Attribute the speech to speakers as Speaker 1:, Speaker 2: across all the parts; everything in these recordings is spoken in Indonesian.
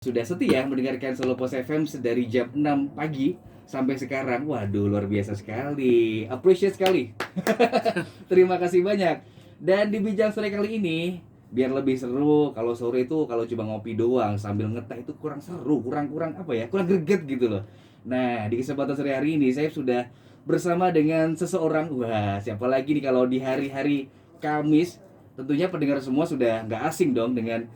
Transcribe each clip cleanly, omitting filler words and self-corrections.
Speaker 1: Sudah setia mendengarkan Solo Pos FM dari jam 6 pagi sampai sekarang. Waduh, luar biasa sekali. Appreciate sekali. Terima kasih banyak. Dan di Bijak Sore kali ini, biar lebih seru, kalau sore itu kalau cuma ngopi doang sambil ngeteh itu kurang seru, kurang apa ya? Kurang greget gitu loh. Nah, di kesempatan sore hari ini saya sudah bersama dengan seseorang. Wah, siapa lagi nih kalau di hari-hari Kamis? Tentunya pendengar semua sudah nggak asing dong dengan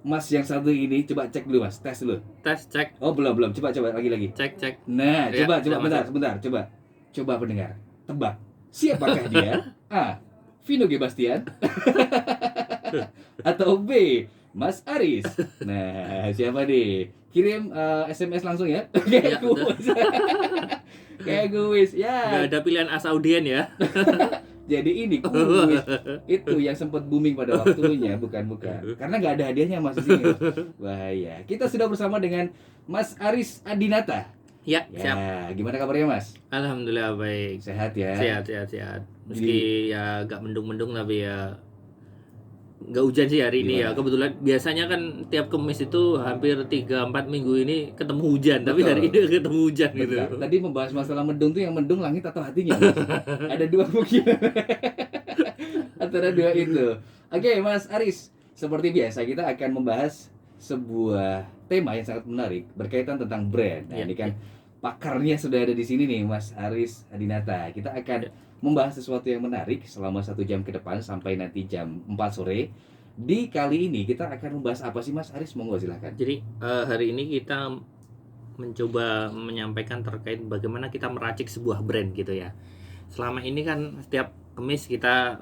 Speaker 1: Mas yang satu ini. Coba cek dulu Mas, tes dulu.
Speaker 2: Tes cek.
Speaker 1: Oh belum, coba lagi.
Speaker 2: Cek.
Speaker 1: Nah,
Speaker 2: Ya,
Speaker 1: coba
Speaker 2: sudah masuk.
Speaker 1: sebentar, coba pendengar, tebak siapakah dia? A. Vino Gebastian atau B. Mas Aris. Nah, siapa nih? Kirim SMS langsung ya.
Speaker 2: Ya,
Speaker 1: Kayak gue. Kayak gue ya.
Speaker 2: Nggak ada pilihan as audien ya.
Speaker 1: Jadi ini kuis itu yang sempat booming pada waktunya, bukan. Karena nggak ada hadiahnya Mas di sini. Bahaya. Kita sudah bersama dengan Mas Aris Adinata.
Speaker 2: Ya,
Speaker 1: Ya,
Speaker 2: siap.
Speaker 1: gimana kabarnya Mas?
Speaker 2: Alhamdulillah baik.
Speaker 1: Sehat ya?
Speaker 2: Sehat. Meski ya agak mendung-mendung tapi ya nggak hujan sih hari ini ya.
Speaker 1: Gimana?
Speaker 2: Kebetulan biasanya kan tiap Kamis itu hampir 3-4 minggu ini ketemu hujan, tapi
Speaker 1: Betul.
Speaker 2: hari ini ketemu hujan gitu.
Speaker 1: Bentar, tadi membahas masalah mendung tuh yang mendung langit atau hatinya Mas? Ada dua mungkin antara dua itu. Oke Mas Aris, seperti biasa kita akan membahas sebuah tema yang sangat menarik berkaitan tentang brand. Nah,
Speaker 2: Ya,
Speaker 1: ini kan pakarnya sudah ada di sini nih Mas Aris Adinata. Kita akan membahas sesuatu yang menarik selama 1 jam ke depan sampai nanti jam 4 sore. Di kali ini kita akan membahas apa sih Mas Aris? Monggo silahkan.
Speaker 2: Jadi hari ini kita mencoba menyampaikan terkait bagaimana kita meracik sebuah brand gitu ya. Selama ini kan setiap Kamis kita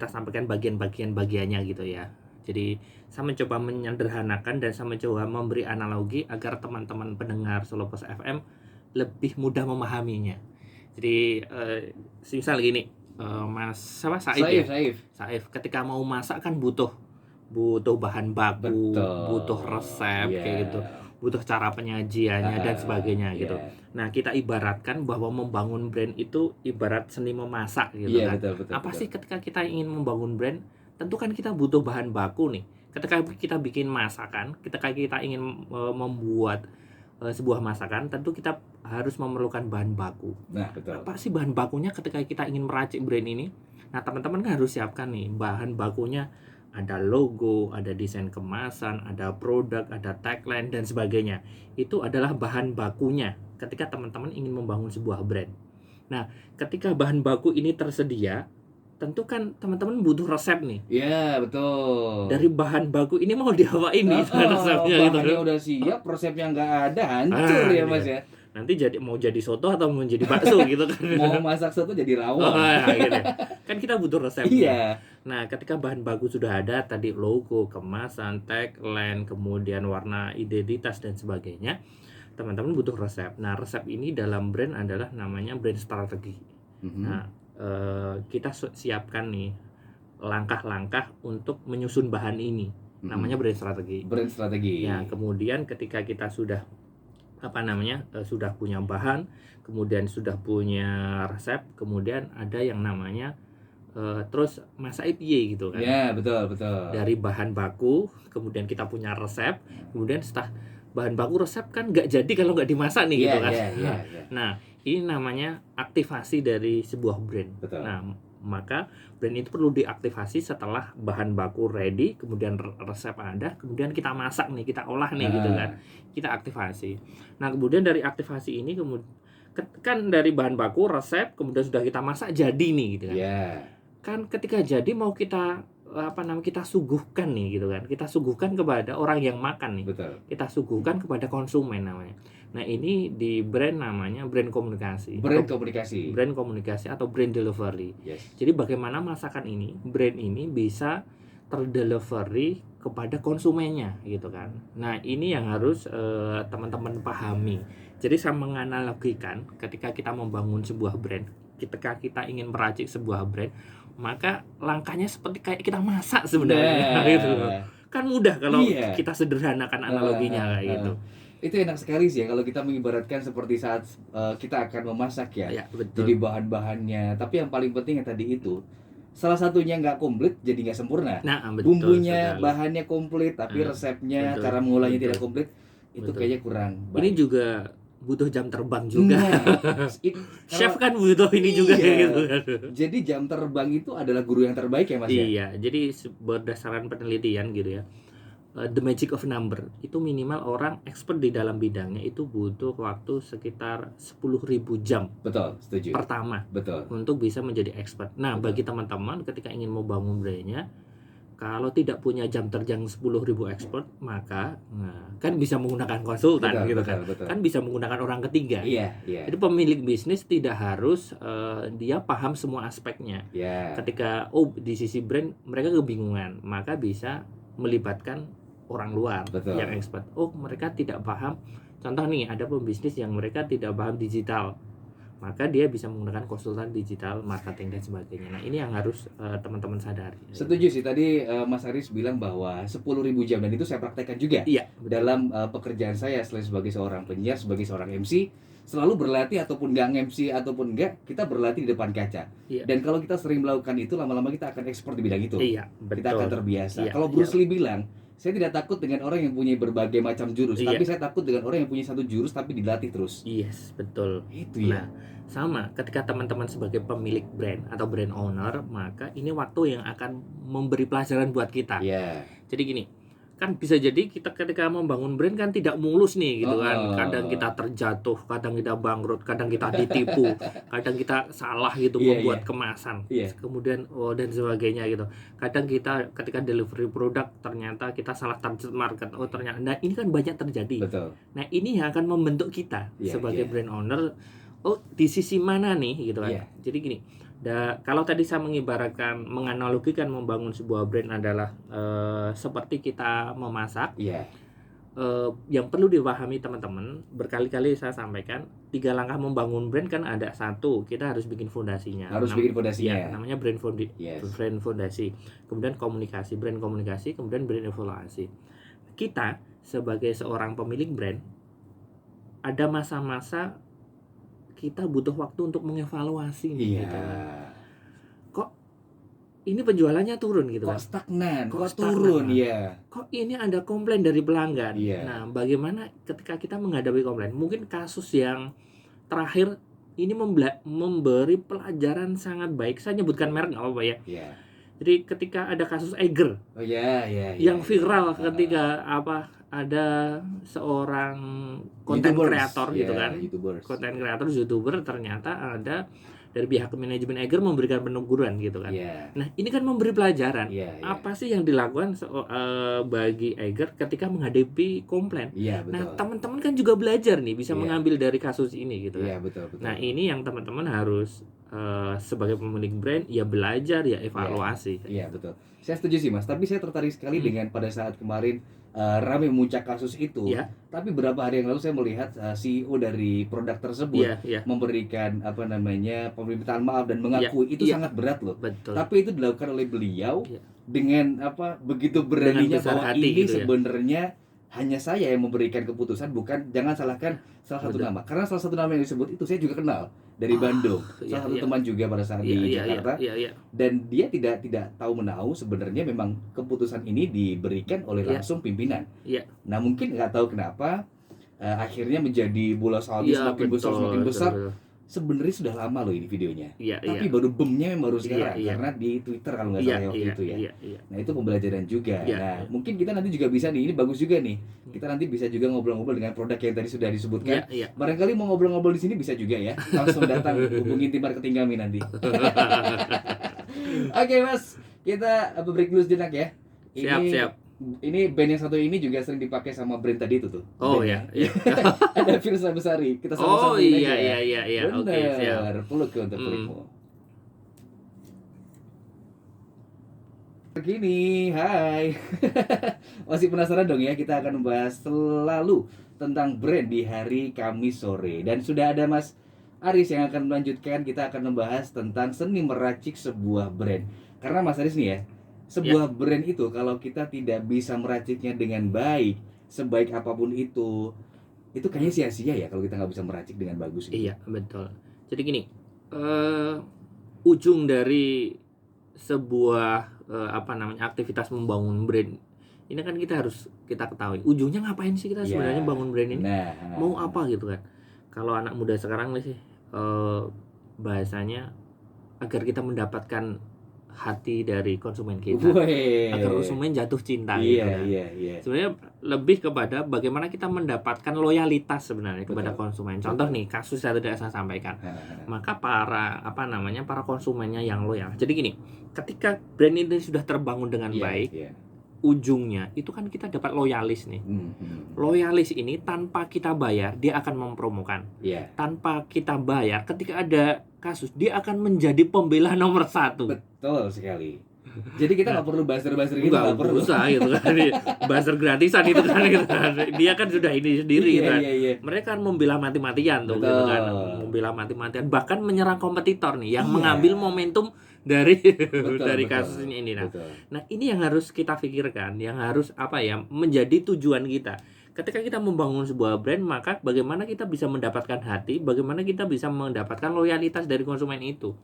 Speaker 2: sampaikan bagiannya gitu ya. Jadi saya mencoba menyederhanakan dan saya mencoba memberi analogi agar teman-teman pendengar Solo Pos FM lebih mudah memahaminya. Jadi misal gini, Mas Saif ya? Saif ketika mau masak kan butuh bahan baku,
Speaker 1: Betul.
Speaker 2: butuh resep kayak gitu, butuh cara penyajiannya dan sebagainya gitu. Nah, kita ibaratkan bahwa membangun brand itu ibarat seni memasak gitu kan.
Speaker 1: Betul.
Speaker 2: Apa sih ketika kita ingin membangun brand? Tentu kan kita butuh bahan baku nih. Ketika kita bikin masakan, ketika kita ingin membuat sebuah masakan, tentu kita harus memerlukan bahan baku.
Speaker 1: Nah, betul.
Speaker 2: Apa sih bahan bakunya ketika kita ingin meracik brand ini? Nah, teman-teman kan harus siapkan nih bahan bakunya. Ada logo, ada desain kemasan, ada produk, ada tagline dan sebagainya. Itu adalah bahan bakunya ketika teman-teman ingin membangun sebuah brand. Nah, ketika bahan baku ini tersedia, tentu kan teman-teman butuh resep nih.
Speaker 1: Iya, betul.
Speaker 2: Dari bahan baku ini mau diapain nih resepnya gitu.
Speaker 1: Bahannya udah siap, resepnya nggak ada, hancur ya Mas ya.
Speaker 2: Nanti mau jadi soto atau mau jadi bakso gitu kan.
Speaker 1: Mau masak soto jadi rawon.
Speaker 2: Gitu. Kan kita butuh resepnya.
Speaker 1: Iya.
Speaker 2: Nah, ketika bahan baku sudah ada, tadi logo, kemasan, tagline, kemudian warna identitas dan sebagainya, teman-teman butuh resep. Nah, resep ini dalam brand adalah namanya brand strategi. Nah, kita siapkan nih langkah-langkah untuk menyusun bahan ini, namanya brand strategi. Ya, kemudian ketika kita sudah sudah punya bahan, kemudian sudah punya resep, kemudian ada yang namanya terus masak piye gitu kan.
Speaker 1: Ya, betul.
Speaker 2: Dari bahan baku, kemudian kita punya resep, kemudian setelah bahan baku resep kan nggak jadi kalau nggak dimasak nih gitu kan. Nah, ini namanya aktivasi dari sebuah brand.
Speaker 1: Betul.
Speaker 2: Nah, maka brand itu perlu diaktifasi setelah bahan baku ready, kemudian resep ada, kemudian kita masak nih, kita olah nih gitu kan. Kita aktivasi. Nah, kemudian dari aktivasi ini kan dari bahan baku, resep, kemudian sudah kita masak jadi nih gitu kan. Kan ketika jadi mau kita kita suguhkan nih gitu kan. Kita suguhkan kepada orang yang makan nih.
Speaker 1: Betul.
Speaker 2: Kita suguhkan kepada konsumen namanya. Nah, ini di brand namanya brand komunikasi. Brand komunikasi atau brand delivery. Jadi bagaimana masakan ini, brand ini bisa terdelivery kepada konsumennya gitu kan. Nah, ini yang harus teman-teman pahami. Jadi saya menganalogikan ketika kita membangun sebuah brand, ketika kita ingin meracik sebuah brand, maka langkahnya seperti kayak kita masak sebenarnya gitu. Kan mudah kalau kita sederhanakan analoginya kayak gitu.
Speaker 1: Itu enak sekali sih ya kalau kita mengibaratkan seperti saat kita akan memasak ya.
Speaker 2: Ya, betul.
Speaker 1: Jadi bahan-bahannya, tapi yang paling penting yang tadi itu salah satunya nggak komplit jadi nggak sempurna.
Speaker 2: Nah, betul
Speaker 1: Bumbunya,
Speaker 2: sekali.
Speaker 1: bahannya komplit tapi resepnya,
Speaker 2: betul,
Speaker 1: cara mengolahnya
Speaker 2: betul,
Speaker 1: tidak komplit, itu
Speaker 2: betul.
Speaker 1: kayaknya kurang
Speaker 2: Ini
Speaker 1: baik.
Speaker 2: juga butuh jam terbang juga.
Speaker 1: Nah,
Speaker 2: Chef kan butuh ini juga
Speaker 1: iya.
Speaker 2: gitu.
Speaker 1: Jadi jam terbang itu adalah guru yang terbaik ya Mas ya?
Speaker 2: Iya, jadi berdasarkan penelitian gitu ya, the magic of number itu minimal orang expert di dalam bidangnya itu butuh waktu sekitar 10.000 jam
Speaker 1: Betul, setuju.
Speaker 2: pertama
Speaker 1: Betul.
Speaker 2: untuk bisa menjadi expert. Nah,
Speaker 1: Betul.
Speaker 2: bagi teman-teman ketika ingin membangun brandnya, kalau tidak punya jam terjang 10.000 expert, maka kan bisa menggunakan konsultan
Speaker 1: Betul,
Speaker 2: gitu
Speaker 1: betul,
Speaker 2: kan.
Speaker 1: betul.
Speaker 2: Kan bisa menggunakan orang ketiga.
Speaker 1: Iya, iya.
Speaker 2: Jadi pemilik bisnis tidak harus dia paham semua aspeknya.
Speaker 1: Iya.
Speaker 2: Ketika di sisi brand mereka kebingungan, maka bisa melibatkan orang luar
Speaker 1: Betul.
Speaker 2: yang expert. Oh, mereka tidak paham. Contoh nih, ada pembisnis yang mereka tidak paham digital, maka dia bisa menggunakan konsultan digital, marketing dan sebagainya. Nah, ini yang harus teman-teman sadari.
Speaker 1: Setuju sih, tadi Mas Haris bilang bahwa 10.000 jam, dan itu saya praktekkan juga.
Speaker 2: Iya, betul.
Speaker 1: Dalam pekerjaan saya selain sebagai seorang penyiar, sebagai seorang MC, selalu berlatih ataupun nggak MC ataupun enggak, kita berlatih di depan kaca.
Speaker 2: Iya.
Speaker 1: Dan kalau kita sering melakukan itu, lama-lama kita akan ekspor di bidang itu.
Speaker 2: Iya, betul.
Speaker 1: Kita akan terbiasa.
Speaker 2: Iya,
Speaker 1: Kalau Bruce Lee bilang, saya tidak takut dengan orang yang punya berbagai macam jurus,
Speaker 2: Iya.
Speaker 1: tapi saya takut dengan orang yang punya satu jurus tapi dilatih terus.
Speaker 2: Yes, betul.
Speaker 1: Itu ya.
Speaker 2: Nah, sama ketika teman-teman sebagai pemilik brand atau brand owner, maka ini waktu yang akan memberi pelajaran buat kita.
Speaker 1: Iya.
Speaker 2: Jadi gini, kan bisa jadi kita ketika membangun brand kan tidak mulus nih gitu kan. Kadang kita terjatuh, kadang kita bangkrut, kadang kita ditipu, kadang kita salah gitu membuat kemasan, kemudian dan sebagainya gitu. Kadang kita ketika delivery produk ternyata kita salah target market. Ternyata, nah ini kan banyak terjadi.
Speaker 1: Betul.
Speaker 2: Nah ini yang akan membentuk kita sebagai brand owner. Di sisi mana nih gitu kan. Jadi gini, kalau tadi saya menganalogikan membangun sebuah brand adalah seperti kita memasak. Yang perlu dipahami teman-teman, berkali-kali saya sampaikan 3 langkah membangun brand kan ada. 1, kita harus bikin fondasinya.
Speaker 1: Bikin fondasinya.
Speaker 2: Namanya brand fondasi. Kemudian brand komunikasi, kemudian brand evaluasi. Kita sebagai seorang pemilik brand, ada masa-masa kita butuh waktu untuk mengevaluasi nih, gitu. Kok ini penjualannya turun gitu kan?
Speaker 1: Kok stagnan? Kok
Speaker 2: turun?
Speaker 1: Iya.
Speaker 2: Kok ini ada komplain dari pelanggan?
Speaker 1: Iya.
Speaker 2: Nah, bagaimana ketika kita menghadapi komplain? Mungkin kasus yang terakhir ini memberi pelajaran sangat baik. Saya nyebutkan merek nggak apa-apa ya.
Speaker 1: Iya.
Speaker 2: Jadi ketika ada kasus Eiger yang viral ketika ada seorang konten kreator gitu kan, konten kreator YouTuber, ternyata ada dari pihak manajemen Eiger memberikan peneguran gitu kan. Nah ini kan memberi pelajaran apa sih yang dilakukan bagi Eiger ketika menghadapi komplain. Nah teman-teman kan juga belajar nih, bisa mengambil dari kasus ini gitu kan.
Speaker 1: Betul.
Speaker 2: Nah ini yang teman-teman harus sebagai pemilik brand belajar evaluasi.
Speaker 1: Iya betul. Saya setuju sih Mas, tapi saya tertarik sekali dengan pada saat kemarin ramai memuncak kasus itu. Tapi beberapa hari yang lalu saya melihat CEO dari produk tersebut memberikan permintaan maaf dan mengakui itu sangat berat loh.
Speaker 2: Betul.
Speaker 1: Tapi itu dilakukan oleh beliau dengan begitu beraninya bahwa ini gitu sebenarnya hanya saya yang memberikan keputusan, jangan salahkan salah satu nama. Karena salah satu nama yang disebut itu saya juga kenal dari Bandung. Salah satu teman juga pada saat di Jakarta. Dan dia tidak tahu menahu sebenarnya memang keputusan ini diberikan oleh langsung pimpinan. Nah mungkin nggak tahu kenapa akhirnya menjadi bola salju semakin besar. Sebenarnya sudah lama loh ini videonya. Tapi baru boomnya memang baru sekarang karena di Twitter kalau nggak salah waktu itu ya. Nah itu pembelajaran juga. Nah mungkin kita nanti juga bisa nih, ini bagus juga nih. Kita nanti bisa juga ngobrol-ngobrol dengan produk yang tadi sudah disebutkan. Barangkali mau ngobrol-ngobrol di sini bisa juga ya. Langsung datang hubungi tim marketing kami nanti. Oke Mas, kita break dulu sejenak ya.
Speaker 2: Siap.
Speaker 1: Ini band yang satu ini juga sering dipakai sama brand tadi itu tuh.
Speaker 2: Oh iya.
Speaker 1: Ada Firsa Besari. Kita sama-sama
Speaker 2: iya. Oke,
Speaker 1: siap. Peluk untuk pelukmu. Begini, hai. Masih penasaran dong ya, kita akan membahas selalu tentang brand di hari Kamis sore. Dan sudah ada Mas Aris yang akan melanjutkan, kita akan membahas tentang seni meracik sebuah brand. Karena Mas Aris nih ya, sebuah brand itu kalau kita tidak bisa meraciknya dengan baik, sebaik apapun itu kayaknya sia-sia ya kalau kita nggak bisa meracik dengan bagus gitu.
Speaker 2: Iya betul. Jadi gini, ujung dari sebuah aktivitas membangun brand ini kan kita ketahui ujungnya ngapain sih kita sebenarnya bangun brand ini, mau apa gitu kan. Kalau anak muda sekarang nih sih bahasanya agar kita mendapatkan hati dari konsumen kita, agar konsumen jatuh cinta gitu kan. Sebenarnya lebih kepada bagaimana kita mendapatkan loyalitas sebenarnya kepada konsumen. Contoh nih, kasus yang tidak saya sampaikan. Maka para konsumennya yang loyal. Jadi gini, ketika brand ini sudah terbangun dengan baik, ujungnya itu kan kita dapat loyalis nih. Loyalis ini tanpa kita bayar dia akan mempromokan. Tanpa kita bayar, ketika ada kasus dia akan menjadi pembela nomor 1.
Speaker 1: Betul sekali. Jadi kita nggak perlu buzzer-buzzer gitu,
Speaker 2: nggak perlu gitu kan. Buzzer gratisan itu kan gitu kan. Dia kan sudah ini sendiri gitu kan. Mereka kan membela mati-matian tuh gitu kan. Membela mati-matian, bahkan menyerang kompetitor nih yang mengambil momentum dari dari kasus ini. Nah, ini yang harus kita pikirkan, yang harus menjadi tujuan kita. Ketika kita membangun sebuah brand, maka bagaimana kita bisa mendapatkan hati, bagaimana kita bisa mendapatkan loyalitas dari konsumen itu.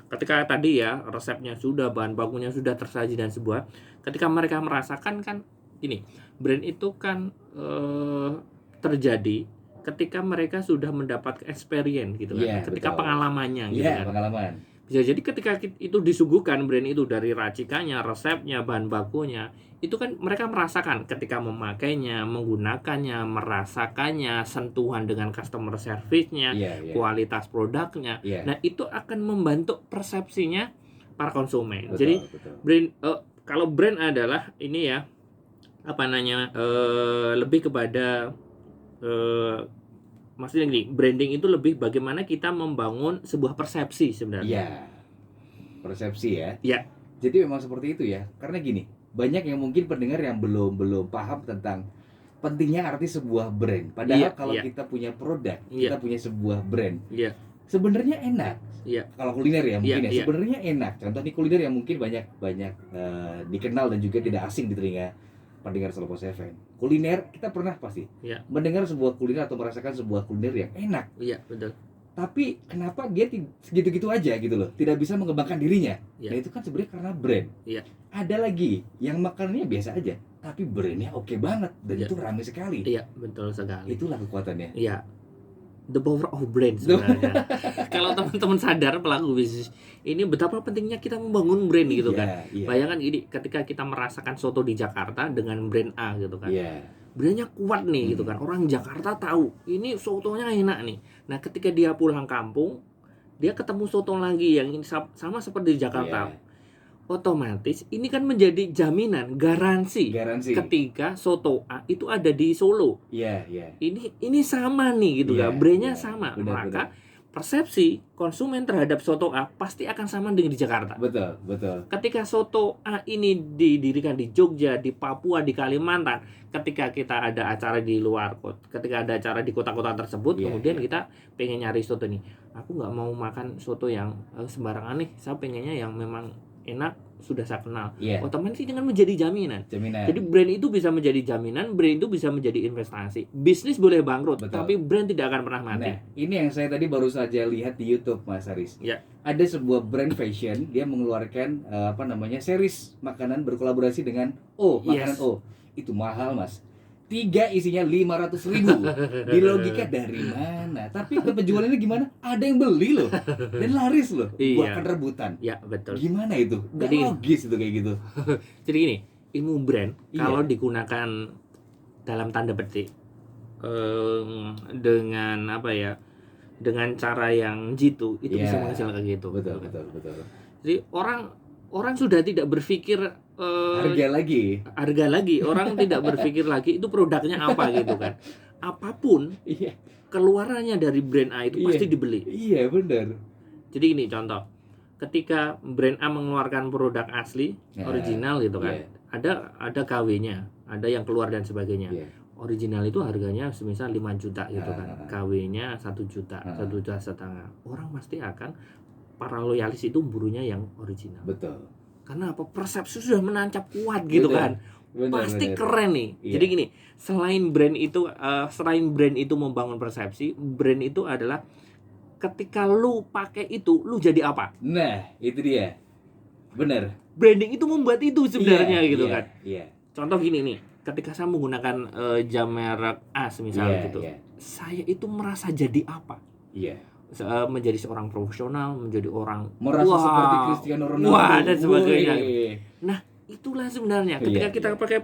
Speaker 2: Ketika tadi resepnya sudah, bahan bakunya sudah tersaji dan sebuah, ketika mereka merasakan kan ini, brand itu kan terjadi ketika mereka sudah mendapat experience gitu kan, ketika pengalamannya gitu kan.
Speaker 1: Pengalaman.
Speaker 2: Bisa jadi ketika itu disuguhkan brand itu dari racikannya, resepnya, bahan bakunya, itu kan mereka merasakan ketika memakainya, menggunakannya, merasakannya, sentuhan dengan customer service-nya, kualitas produknya. Nah, itu akan membentuk persepsinya para konsumen. Jadi brand kalau brand adalah ini lebih kepada maksudnya gini, branding itu lebih bagaimana kita membangun sebuah persepsi sebenarnya.
Speaker 1: Persepsi ya. Jadi memang seperti itu ya. Karena gini, banyak yang mungkin pendengar yang belum paham tentang pentingnya arti sebuah brand. Padahal kalau kita punya produk, kita punya sebuah brand. Sebenarnya enak. Kalau kuliner mungkin sebenarnya enak. Contoh nih kuliner yang mungkin banyak dikenal dan juga tidak asing di telinga pendengar Solo Pos FM. Kuliner kita pernah pasti mendengar sebuah kuliner atau merasakan sebuah kuliner yang enak.
Speaker 2: Betul.
Speaker 1: Tapi kenapa dia segitu-gitu aja gitu loh, tidak bisa mengembangkan dirinya? Nah itu kan sebenarnya karena brand. Ada lagi yang makanannya biasa aja, tapi brandnya oke banget dan itu ramai sekali.
Speaker 2: Betul sekali.
Speaker 1: Itulah kekuatannya.
Speaker 2: The power of brand sebenarnya. Kalau teman-teman sadar pelaku bisnis ini betapa pentingnya kita membangun brand gitu kan. Bayangkan gini, ketika kita merasakan soto di Jakarta dengan brand A gitu kan. Brandnya kuat nih gitu kan. Orang Jakarta tahu ini sotonya enak nih. Nah, ketika dia pulang kampung, dia ketemu soto lagi yang sama seperti di Jakarta. Otomatis ini kan menjadi jaminan, garansi. Ketika soto A itu ada di Solo. Ini sama nih gitu kan. Brandnya sama. Maka persepsi konsumen terhadap soto A pasti akan sama dengan di Jakarta.
Speaker 1: Betul.
Speaker 2: Ketika soto A ini didirikan di Jogja, di Papua, di Kalimantan, ketika kita ada acara di luar kota, ketika ada acara di kota-kota tersebut, kemudian kita pengen nyari soto nih. Aku nggak mau makan soto yang sembarangan nih. Saya pengennya yang memang enak, sudah saya kenal. Otomatis ini kan menjadi jaminan. Jadi brand itu bisa menjadi jaminan, brand itu bisa menjadi investasi. Bisnis boleh bangkrut, tapi brand tidak akan pernah mati.
Speaker 1: Nah, ini yang saya tadi baru saja lihat di YouTube, Mas Haris. Ada sebuah brand fashion, dia mengeluarkan series makanan berkolaborasi dengan makanan O. Itu mahal, Mas. 3 isinya 500.000. Di logika dari mana? Tapi penjualannya gimana? Ada yang beli loh. Dan laris loh. Bukan rebutan.
Speaker 2: Betul.
Speaker 1: Gimana itu? Gak logis itu kayak gitu.
Speaker 2: Jadi gini, ilmu brand kalau digunakan dalam tanda petik dengan dengan cara yang jitu itu bisa menghasilkan gitu.
Speaker 1: Betul.
Speaker 2: Jadi orang sudah tidak berpikir harga lagi. Orang tidak berpikir lagi itu produknya apa gitu kan. Apapun keluarannya dari brand A itu pasti dibeli.
Speaker 1: Benar.
Speaker 2: Jadi ini contoh, ketika brand A mengeluarkan produk asli original gitu kan, ada KW-nya, ada yang keluar dan sebagainya. Original itu harganya semisal 5 juta gitu kan, KW-nya 1 juta, 1,5 juta. Orang pasti akan, para loyalis itu burunya yang original.
Speaker 1: Betul.
Speaker 2: Karena apa? Persepsi sudah menancap kuat gitu kan. Pasti keren nih. Jadi gini, selain brand itu membangun persepsi, brand itu adalah ketika lu pakai itu, lu jadi apa?
Speaker 1: Nah, itu dia. Bener.
Speaker 2: Branding itu membuat itu sebenarnya gitu kan.
Speaker 1: Iya.
Speaker 2: Contoh gini nih, ketika saya menggunakan jam merek A semisal
Speaker 1: Iya,
Speaker 2: gitu,
Speaker 1: iya.
Speaker 2: saya itu merasa jadi apa?
Speaker 1: Iya.
Speaker 2: Menjadi seorang profesional, menjadi orang
Speaker 1: Merasa seperti Cristiano Ronaldo.
Speaker 2: wah dan sebagainya.
Speaker 1: Woi.
Speaker 2: Nah, itulah sebenarnya ketika
Speaker 1: Iya,
Speaker 2: kita
Speaker 1: iya.
Speaker 2: pakai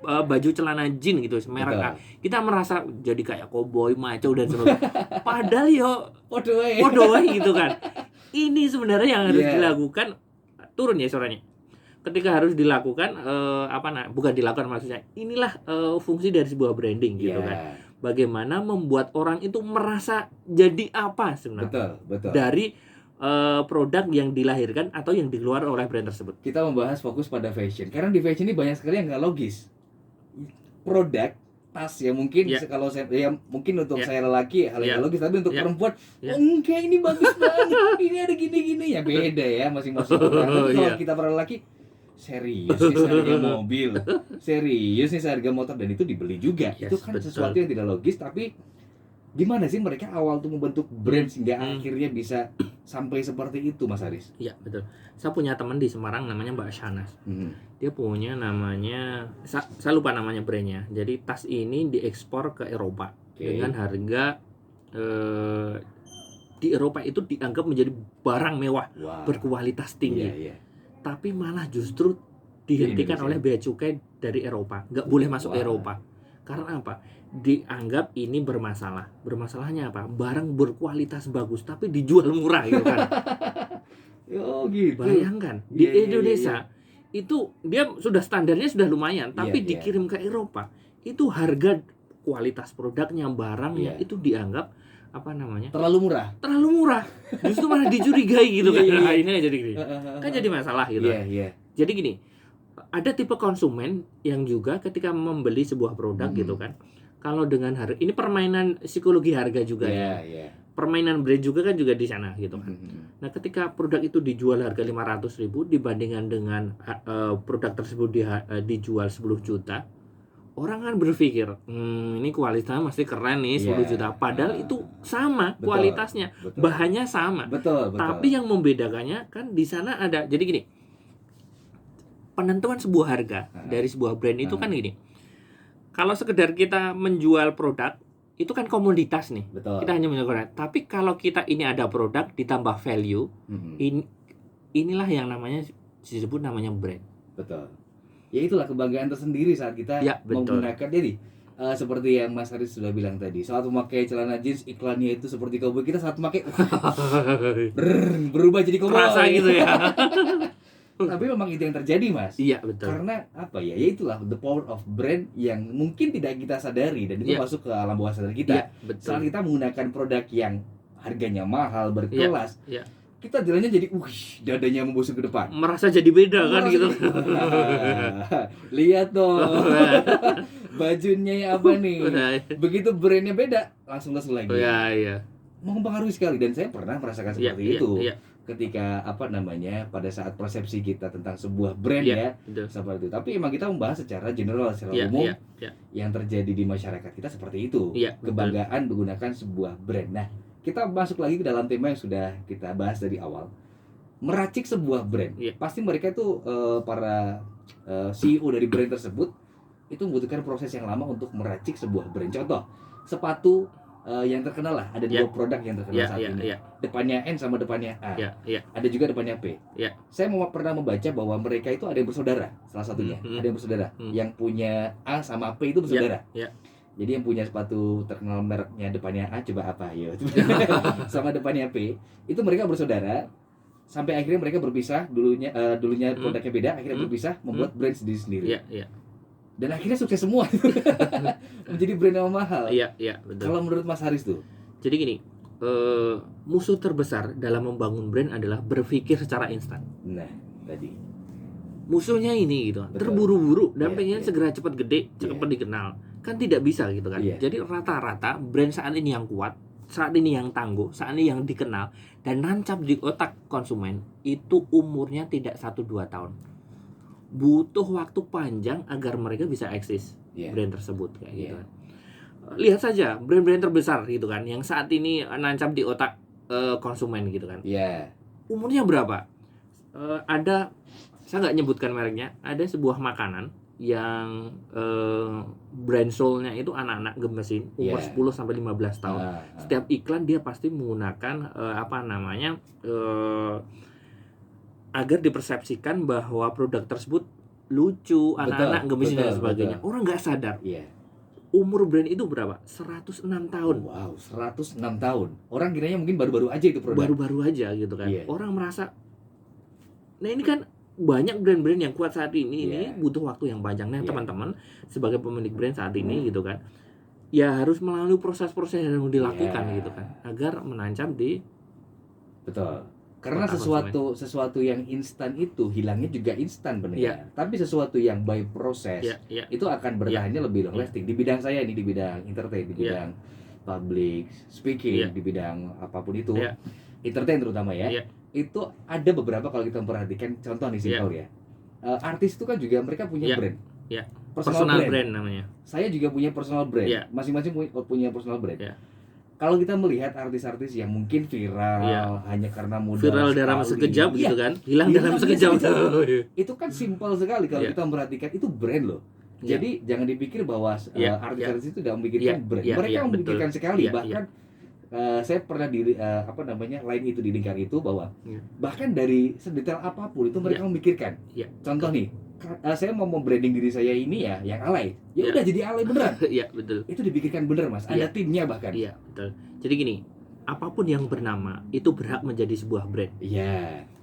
Speaker 2: baju celana jeans gitu merek A,
Speaker 1: Betul.
Speaker 2: kita merasa jadi kayak cowboy, maco dan sebagainya. Padahal yo
Speaker 1: Podo wae.
Speaker 2: podo wae gitu kan. Ini sebenarnya yang harus
Speaker 1: Iya.
Speaker 2: dilakukan, turun ya suaranya. Ketika harus dilakukan bukan dilakukan maksudnya. Inilah fungsi dari sebuah branding gitu
Speaker 1: Iya.
Speaker 2: kan. Bagaimana membuat orang itu merasa jadi apa sebenarnya
Speaker 1: Betul, betul.
Speaker 2: dari produk yang dilahirkan atau yang dikeluarkan oleh brand tersebut.
Speaker 1: Kita membahas fokus pada fashion. Karena di fashion ini banyak sekali yang nggak logis. Produk tas ya mungkin
Speaker 2: Ya.
Speaker 1: kalau saya ya mungkin untuk
Speaker 2: Ya.
Speaker 1: saya lelaki hal yang
Speaker 2: Ya.
Speaker 1: logis, tapi untuk
Speaker 2: Ya.
Speaker 1: perempuan
Speaker 2: Ya.
Speaker 1: oh, enggak ini bagus banget. Ini ada gini-gini ya beda ya masing-masing orang. Tapi kalau
Speaker 2: Iya.
Speaker 1: kita para lelaki serius nih seharga mobil, serius nih seharga motor dan itu dibeli juga.
Speaker 2: Yes,
Speaker 1: Itu kan
Speaker 2: betul.
Speaker 1: sesuatu yang tidak logis, tapi gimana sih mereka awal tuh membentuk brand sehingga akhirnya bisa sampai seperti itu, Mas Haris?
Speaker 2: Iya, betul. Saya punya teman di Semarang namanya Mbak Shanas. Dia punya namanya, saya lupa namanya brandnya. Jadi tas ini diekspor ke Eropa dengan harga di Eropa itu dianggap menjadi barang mewah,
Speaker 1: Wah.
Speaker 2: berkualitas tinggi.
Speaker 1: Iya.
Speaker 2: Tapi malah justru dihentikan
Speaker 1: Di Indonesia.
Speaker 2: oleh bea cukai dari Eropa, nggak boleh masuk
Speaker 1: Wah.
Speaker 2: Eropa. Karena apa? Dianggap ini bermasalah. Bermasalahnya apa? Barang berkualitas bagus tapi dijual murah gitu kan.
Speaker 1: Oh gitu.
Speaker 2: Bayangkan di
Speaker 1: Iya, iya,
Speaker 2: Indonesia itu dia sudah standarnya sudah lumayan, tapi
Speaker 1: Iya.
Speaker 2: dikirim ke Eropa itu harga kualitas produknya, barangnya
Speaker 1: Iya.
Speaker 2: itu dianggap apa namanya?
Speaker 1: Terlalu murah.
Speaker 2: Terlalu murah. Justru malah dicurigai gitu kan.
Speaker 1: Iya, iya.
Speaker 2: Nah, ini aja jadi gini. Kan jadi masalah gitu.
Speaker 1: Iya.
Speaker 2: Jadi gini, ada tipe konsumen yang juga ketika membeli sebuah produk gitu kan, kalau dengan harga, ini permainan psikologi harga juga ya.
Speaker 1: Iya.
Speaker 2: Permainan brand juga kan juga di sana gitu kan. Nah, ketika produk itu dijual harga 500.000 dibandingkan dengan produk tersebut dijual 10 juta, orang kan berpikir, ini kualitasnya masih keren nih 10
Speaker 1: Iya.
Speaker 2: juta. Padahal itu sama
Speaker 1: Betul.
Speaker 2: kualitasnya,
Speaker 1: Betul.
Speaker 2: bahannya sama.
Speaker 1: Betul.
Speaker 2: Tapi yang membedakannya kan di sana ada. Jadi gini, penentuan sebuah harga dari sebuah brand itu kan gini. Kalau sekedar kita menjual produk, itu kan komoditas nih.
Speaker 1: Betul.
Speaker 2: Kita hanya menjual produk. Tapi kalau kita ini ada produk ditambah value, inilah yang namanya disebut namanya brand.
Speaker 1: Betul. Ya itulah kebanggaan tersendiri saat kita
Speaker 2: Ya, betul.
Speaker 1: menggunakan. Jadi seperti yang Mas Haris sudah bilang tadi, saat memakai celana jeans iklannya itu seperti cowboy, kita saat memakai berubah jadi cowboy.
Speaker 2: Rasa gitu ya.
Speaker 1: Tapi memang itu yang terjadi, Mas.
Speaker 2: Iya, betul.
Speaker 1: Karena apa ya? Ya itulah the power of brand yang mungkin tidak kita sadari dan itu
Speaker 2: Iya.
Speaker 1: masuk ke alam bawah sadar kita.
Speaker 2: Iya,
Speaker 1: Saat
Speaker 2: betul.
Speaker 1: kita menggunakan produk yang harganya mahal, berkelas,
Speaker 2: Iya.
Speaker 1: kita jalannya jadi dadanya membusuk ke depan.
Speaker 2: Merasa jadi beda kan
Speaker 1: Merasa
Speaker 2: gitu.
Speaker 1: Lihat dong. Bajunya ya apa nih? Begitu brandnya beda, langsung lesu lagi.
Speaker 2: Iya.
Speaker 1: Mempengaruhi sekali dan saya pernah merasakan
Speaker 2: Iya,
Speaker 1: seperti
Speaker 2: iya,
Speaker 1: itu.
Speaker 2: iya.
Speaker 1: Ketika pada saat persepsi kita tentang sebuah brand
Speaker 2: Iya,
Speaker 1: ya
Speaker 2: betul.
Speaker 1: seperti itu. Tapi emang kita membahas secara general, secara
Speaker 2: Iya,
Speaker 1: umum
Speaker 2: iya, iya.
Speaker 1: yang terjadi di masyarakat kita seperti itu.
Speaker 2: Iya, betul.
Speaker 1: Kebanggaan menggunakan sebuah brand. Nah, kita masuk lagi ke dalam tema yang sudah kita bahas dari awal. Meracik sebuah brand.
Speaker 2: Iya.
Speaker 1: Pasti mereka itu para CEO dari brand tersebut itu membutuhkan proses yang lama untuk meracik sebuah brand. Contoh, sepatu yang terkenal lah, ada dua produk yang terkenal saat ini. Depannya N sama depannya A.
Speaker 2: Iya.
Speaker 1: Ada juga depannya P.
Speaker 2: Iya.
Speaker 1: Saya pernah membaca bahwa mereka itu ada yang bersaudara, salah satunya. Ada yang bersaudara. Yang punya A sama P itu bersaudara.
Speaker 2: Iya.
Speaker 1: Jadi yang punya sepatu terkenal mereknya depannya A coba apa ya? Sama depannya P, itu mereka bersaudara. Sampai akhirnya mereka berpisah, dulunya produknya beda, akhirnya berpisah membuat brand sendiri-sendiri.
Speaker 2: Iya.
Speaker 1: Dan akhirnya sukses semua. Menjadi brand yang mahal.
Speaker 2: Iya, betul.
Speaker 1: Kalau menurut Mas Haris tuh?
Speaker 2: Jadi gini, musuh terbesar dalam membangun brand adalah berpikir secara instan.
Speaker 1: Nah, tadi.
Speaker 2: Musuhnya ini gitu,
Speaker 1: Betul.
Speaker 2: terburu-buru dan
Speaker 1: Iya,
Speaker 2: pengen
Speaker 1: iya.
Speaker 2: segera cepat gede, cepat dikenal. Kan tidak bisa gitu kan.
Speaker 1: Iya.
Speaker 2: Jadi rata-rata brand saat ini yang kuat, saat ini yang tangguh, saat ini yang dikenal dan nancap di otak konsumen itu umurnya tidak 1-2 tahun. Butuh waktu panjang agar mereka bisa eksis brand tersebut kayak gitu kan. Lihat saja brand-brand terbesar gitu kan yang saat ini nancap di otak konsumen gitu kan.
Speaker 1: Iya.
Speaker 2: Umurnya berapa? ada, saya nggak nyebutkan mereknya, ada sebuah makanan yang brand soul-nya itu anak-anak gemesin umur 10 sampai 15 tahun. Setiap iklan dia pasti menggunakan agar dipersepsikan bahwa produk tersebut lucu, anak-anak gemesin dan sebagainya. Orang nggak sadar. Umur brand itu berapa? 106 tahun.
Speaker 1: Wow, 106 tahun. Orang kiranya mungkin baru-baru aja itu produk.
Speaker 2: Baru-baru aja gitu kan. Orang merasa, nah ini kan banyak brand-brand yang kuat saat ini butuh waktu yang panjang. Nah teman-teman sebagai pemilik brand saat ini gitu kan, ya harus melalui proses-proses yang dilakukan gitu kan, agar menancap di
Speaker 1: karena sesuatu yang instan itu hilangnya juga instan benar. Tapi sesuatu yang by proses itu akan bertahannya lebih long lasting. Di bidang saya ini, di bidang entertain, di bidang public speaking, di bidang apapun itu, entertain terutama itu ada beberapa, kalau kita memperhatikan, contoh nih simpel artis itu kan juga mereka punya brand,
Speaker 2: personal brand namanya.
Speaker 1: Saya juga punya personal brand, masing-masing punya personal brand. Kalau kita melihat artis-artis yang mungkin viral hanya karena modal
Speaker 2: viral dalam sekejap gitu kan, hilang dalam sekejap.
Speaker 1: Itu kan simpel sekali kalau kita memperhatikan, itu brand loh. Jadi jangan dipikir bahwa artis-artis itu tidak memikirkan brand. Mereka memikirkan sekali. Bahkan saya pernah di lain itu di lingkar itu, bahwa bahkan dari sedetail apapun itu mereka memikirkan. Contoh nih, saya mau branding diri saya ini yang alay, udah jadi alay beneran.
Speaker 2: Betul.
Speaker 1: Itu dipikirkan bener Mas. Ada timnya bahkan.
Speaker 2: Betul. Jadi gini, apapun yang bernama itu berhak menjadi sebuah brand.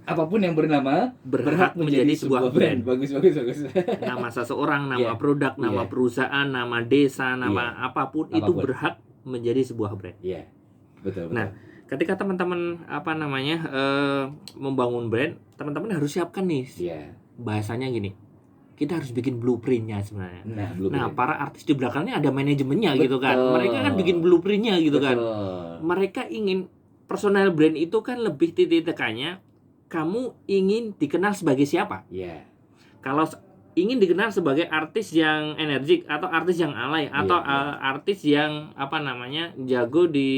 Speaker 1: Apapun yang bernama berhak menjadi sebuah brand. Bagus.
Speaker 2: Nama seseorang, nama produk, nama perusahaan, nama desa, nama apapun itu berhak menjadi sebuah brand.
Speaker 1: Betul.
Speaker 2: Nah, ketika teman-teman membangun brand, teman-teman harus siapkan nih. Bahasanya gini, kita harus bikin blueprintnya sebenarnya. Nah, para artis di belakangnya ada manajemennya gitu kan. Mereka kan bikin blueprintnya gitu kan. Mereka ingin personal brand itu kan lebih titik tekannya, kamu ingin dikenal sebagai siapa? Kalau ingin dikenal sebagai artis yang energik, atau artis yang alay, atau artis yang jago di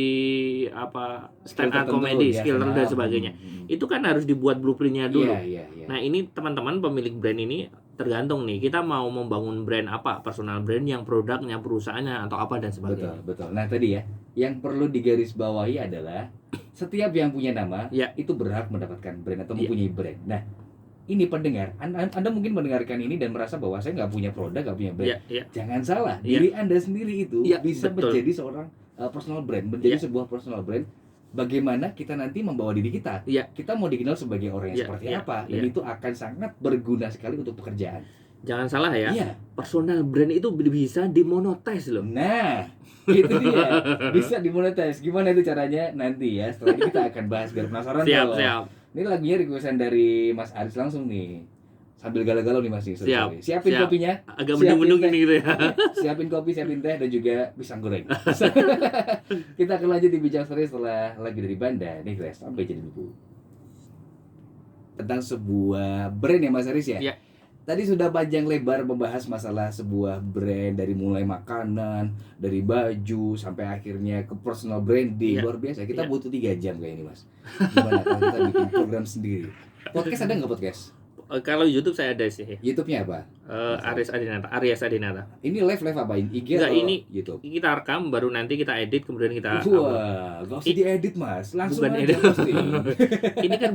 Speaker 2: stand up comedy, skill dan sebagainya. Itu kan harus dibuat blueprintnya dulu. Nah, ini teman-teman pemilik brand ini tergantung nih, kita mau membangun brand apa, personal brand yang produknya, perusahaannya, atau apa dan sebagainya.
Speaker 1: Betul. Nah tadi yang perlu digarisbawahi adalah setiap yang punya nama itu berhak mendapatkan brand atau mempunyai brand. Nah, ini pendengar, Anda mungkin mendengarkan ini dan merasa bahwa saya nggak punya produk, nggak punya brand. Jangan salah, diri Anda sendiri itu bisa menjadi seorang personal brand, menjadi sebuah personal brand. Bagaimana kita nanti membawa diri kita? Kita mau dikenal sebagai orang yang seperti apa? Dan itu akan sangat berguna sekali untuk pekerjaan.
Speaker 2: Jangan salah ya, personal brand itu bisa dimonetize loh.
Speaker 1: Nah, itu dia, bisa dimonetize. Gimana itu caranya? Nanti ya, setelah ini kita akan bahas, biar penasaran.
Speaker 2: Siap.
Speaker 1: Ini lagunya requestan dari Mas Aris langsung nih. Sambil galau-galau nih Mas. Siapin kopinya.
Speaker 2: Agak mendung-mendung ini gitu ya.
Speaker 1: Siapin kopi, siapin teh, dan juga pisang goreng. Kita akan lanjut di Bincang Story setelah lagu dari Banda. Nih guys, sampai jadi buku. Tentang sebuah brand ya Mas Aris ya? Tadi sudah panjang lebar membahas masalah sebuah brand, dari mulai makanan, dari baju, sampai akhirnya ke personal branding. Luar biasa, kita butuh 3 jam kayak ini Mas. Gimana kalau kita bikin program sendiri? Podcast ada nggak podcast?
Speaker 2: Kalau YouTube saya ada sih.
Speaker 1: YouTube-nya apa?
Speaker 2: Aries Adinata.
Speaker 1: Ini live apa? IG
Speaker 2: atau
Speaker 1: ini YouTube?
Speaker 2: Kita rekam, baru nanti kita edit, kemudian kita
Speaker 1: Wah, gak usah diedit Mas, langsung
Speaker 2: bukan
Speaker 1: aja
Speaker 2: edit.
Speaker 1: pasti.
Speaker 2: Ini kan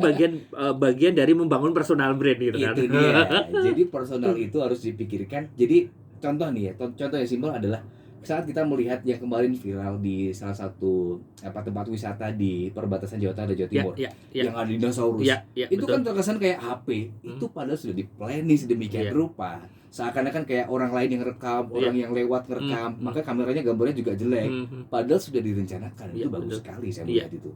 Speaker 2: bagian dari membangun personal brand gitu kan.
Speaker 1: Itu dia. Jadi personal itu harus dipikirkan. Jadi contoh nih ya, contoh yang simpel adalah saat kita melihat yang kemarin viral di salah satu tempat wisata di perbatasan Jawa Tengah dan Jawa Timur, yang ada dinosaurus, itu kan terkesan kayak HP, itu padahal sudah di-planning sedemikian rupa, seakan-akan kayak orang lain yang rekam, orang yang lewat ngerekam, maka kameranya gambarnya juga jelek, padahal sudah direncanakan. Itu bagus sekali saya melihat itu.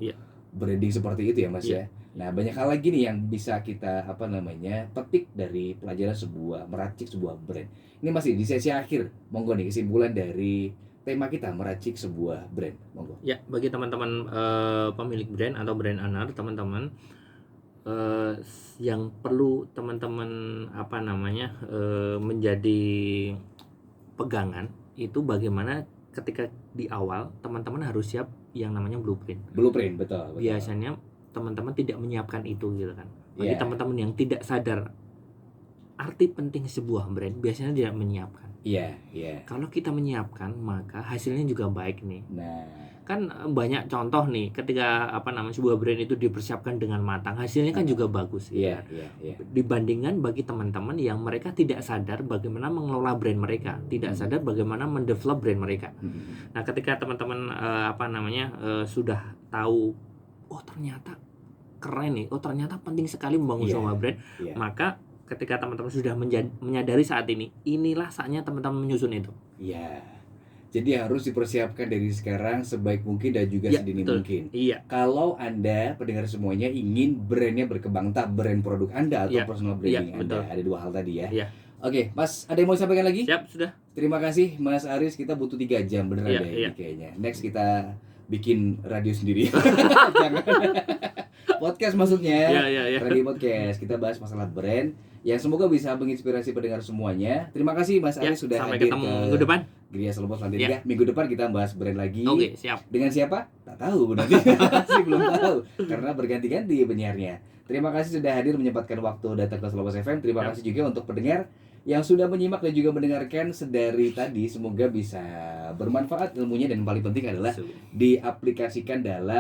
Speaker 1: Branding seperti itu ya Mas ya. Nah, banyak hal lagi nih yang bisa kita petik dari pelajaran meracik sebuah brand. Ini masih di sesi akhir. Monggo nih kesimpulan dari tema kita, meracik sebuah brand. Monggo.
Speaker 2: Ya, bagi teman-teman pemilik brand atau brand owner, teman-teman yang perlu teman-teman menjadi pegangan itu bagaimana ketika di awal teman-teman harus siap yang namanya blueprint.
Speaker 1: Betul.
Speaker 2: Biasanya teman-teman tidak menyiapkan itu gitu kan. Bagi
Speaker 1: Iya.
Speaker 2: teman-teman yang tidak sadar arti penting sebuah brand, biasanya tidak menyiapkan.
Speaker 1: Iya, iya.
Speaker 2: Kalau kita menyiapkan, maka hasilnya juga baik nih.
Speaker 1: Nah,
Speaker 2: Kan banyak contoh nih, ketika sebuah brand itu dipersiapkan dengan matang, hasilnya kan juga bagus gitu
Speaker 1: iya,
Speaker 2: kan.
Speaker 1: iya, iya.
Speaker 2: Dibandingkan bagi teman-teman yang mereka tidak sadar bagaimana mengelola brand mereka, tidak sadar bagaimana mendevelop brand mereka. Nah, ketika teman-teman sudah tahu, oh ternyata keren nih, oh ternyata penting sekali membangun
Speaker 1: Iya,
Speaker 2: sebuah brand,
Speaker 1: iya.
Speaker 2: maka ketika teman-teman sudah menyadari saat ini, inilah saatnya teman-teman menyusun itu.
Speaker 1: Iya. Jadi harus dipersiapkan dari sekarang sebaik mungkin dan juga
Speaker 2: Iya,
Speaker 1: sedini
Speaker 2: betul.
Speaker 1: mungkin.
Speaker 2: Iya,
Speaker 1: Kalau Anda pendengar semuanya ingin brandnya berkembang, entah brand produk Anda atau
Speaker 2: Iya,
Speaker 1: personal
Speaker 2: iya,
Speaker 1: branding
Speaker 2: betul.
Speaker 1: Anda. Ada dua hal tadi ya.
Speaker 2: Iya.
Speaker 1: Oke, Mas, ada yang mau disampaikan lagi?
Speaker 2: Siap, sudah.
Speaker 1: Terima kasih Mas Aris, kita butuh 3 jam beneran
Speaker 2: Iya,
Speaker 1: deh
Speaker 2: iya.
Speaker 1: ini kayaknya. Next kita bikin radio sendiri. Jangan. Podcast maksudnya.
Speaker 2: Iya, iya, iya.
Speaker 1: Radio podcast. Kita bahas masalah brand yang semoga bisa menginspirasi pendengar semuanya. Terima kasih Mas
Speaker 2: Ya,
Speaker 1: Aris sudah
Speaker 2: sampai
Speaker 1: hadir
Speaker 2: ketemu
Speaker 1: ke
Speaker 2: minggu depan.
Speaker 1: Gria Selopos selanjutnya.
Speaker 2: Ya.
Speaker 1: Minggu depan kita bahas brand lagi.
Speaker 2: Oke, siap.
Speaker 1: Dengan siapa? Tak tahu nanti. Masih belum tahu karena berganti-ganti penyiarnya. Terima kasih sudah hadir menyempatkan waktu datang ke Selopos FM. Terima
Speaker 2: Ya.
Speaker 1: kasih juga untuk pendengar yang sudah menyimak dan juga mendengarkan sedari tadi. Semoga bisa bermanfaat ilmunya dan yang paling penting adalah diaplikasikan dalam